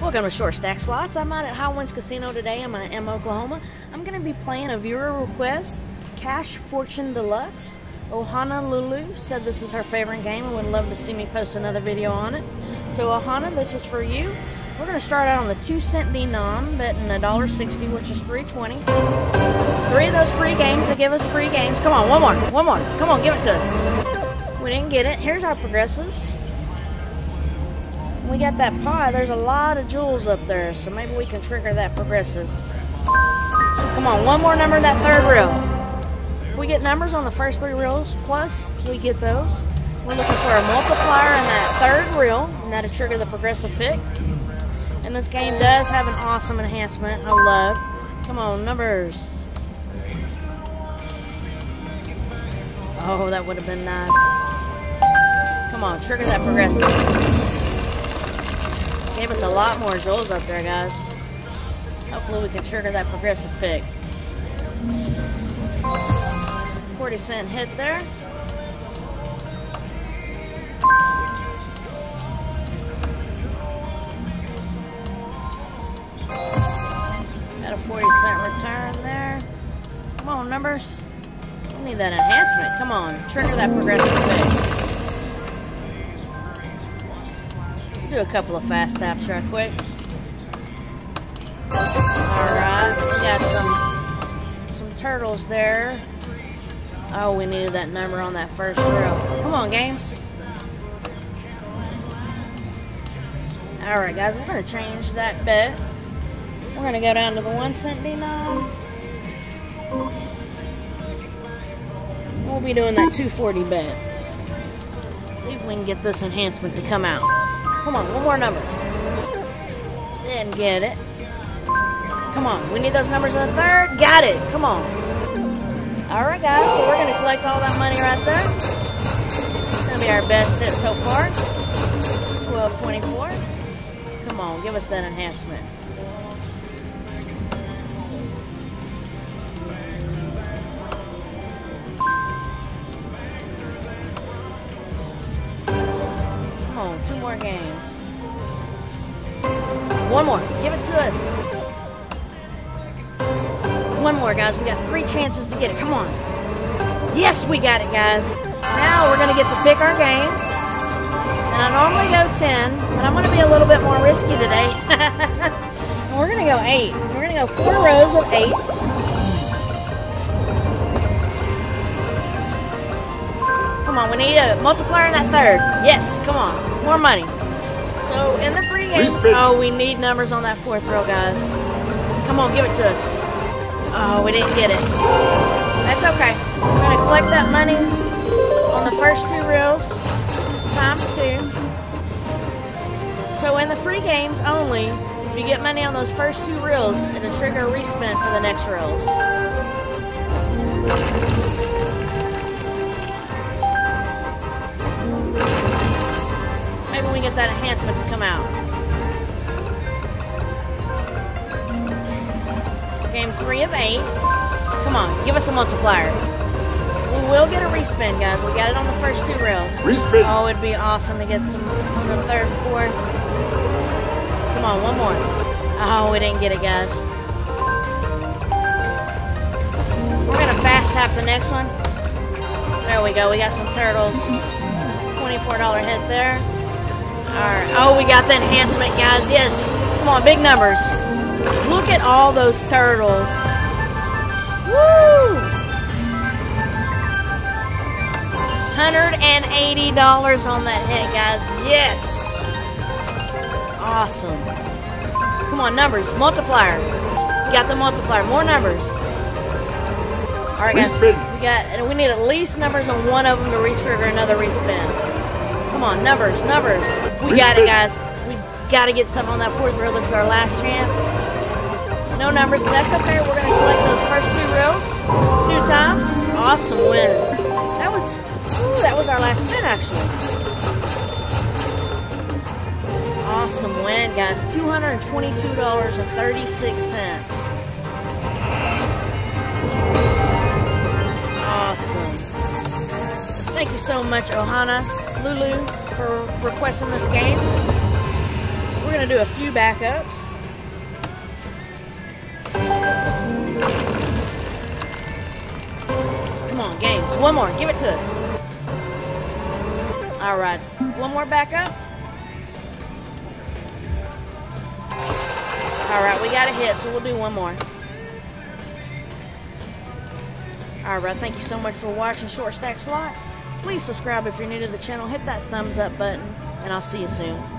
Welcome to Short Stack Slots. I'm out at High Winds Casino today. I'm in Oklahoma. I'm going to be playing a viewer request, Cash Fortune Deluxe. Ohana Lulu said this is her favorite game and would love to see me post another video on it. So Ohana, this is for you. We're going to start out on the 2-cent denom, betting $1.60, which is $3.20. 3 of those free games that give us free games. Come on, one more. Come on, give it to us. We didn't get it. Here's our progressives. We got that pie. There's a lot of jewels up there, so maybe we can trigger that progressive. Come on, one more number in that third reel. If we get numbers on the first 3 reels, plus we get those. We're looking for a multiplier in that third reel, and that'll trigger the progressive pick. And this game does have an awesome enhancement I love. Come on, numbers. Oh, that would have been nice. Come on, trigger that progressive. Gave us a lot more jewels up there, guys. Hopefully we can trigger that progressive pick. 40-cent hit there. Got a 40-cent return there. Come on, numbers. We need that enhancement. Come on, trigger that progressive pick. Do a couple of fast taps right quick. Alright, we got some turtles there. Oh, we needed that number on that first reel. Come on, games. Alright, guys, we're going to change that bet. We're going to go down to the 1-cent denom. We'll be doing that 240 bet. See if we can get this enhancement to come out. Come on, one more number. Didn't get it. Come on, we need those numbers in the third. Got it. Come on. Alright, guys, so we're going to collect all that money right there. It's going to be our best hit so far. 12.24. Come on, give us that enhancement. Come on, 2 more games. One more. Give it to us. One more, guys. We got 3 chances to get it. Come on. Yes, we got it, guys. Now we're going to get to pick our games. And I normally go 10, but I'm going to be a little bit more risky today. And we're going to go 8. We're going to go 4 rows of 8. Come on, we need a multiplier in that third. Yes, come on. More money. So, in the free games, oh, we need numbers on that 4th row, guys. Come on, give it to us. Oh, we didn't get it. That's okay. We're going to collect that money on the first 2 reels, times 2. So, in the free games only, if you get money on those first 2 reels, it'll trigger a respin for the next reels. Maybe we get that enhancement to come out. Game 3 of 8. Come on, give us a multiplier. We will get a respin, guys. We got it on the first 2 rails. Respin. Oh, it'd be awesome to get some on the 3rd and 4th. Come on, one more. Oh, we didn't get it, guys. We're going to fast tap the next one. There we go. We got some turtles. $24 hit there. Alright. Oh, we got the enhancement, guys. Yes. Come on, big numbers. Look at all those turtles. Woo! $180 on that hit, guys. Yes. Awesome. Come on, numbers. Multiplier. We got the multiplier. More numbers. Alright, guys. We need at least numbers on 1 of them to re-trigger another respin. Come on, numbers. We got it, guys. We've got to get something on that 4th reel. This is our last chance. No numbers, but that's okay. We're going to collect those first 2 reels 2 times. Awesome win. That was our last spin, actually. Awesome win, guys. $222.36. Awesome. Thank you so much, Ohana Lulu, for requesting this game. We're going to do a few backups. Come on, games. One more. Give it to us. All right. One more backup. All right, we got a hit, so we'll do one more. All right, thank you so much for watching Short Stack Slots. Please subscribe if you're new to the channel. Hit that thumbs up button, and I'll see you soon.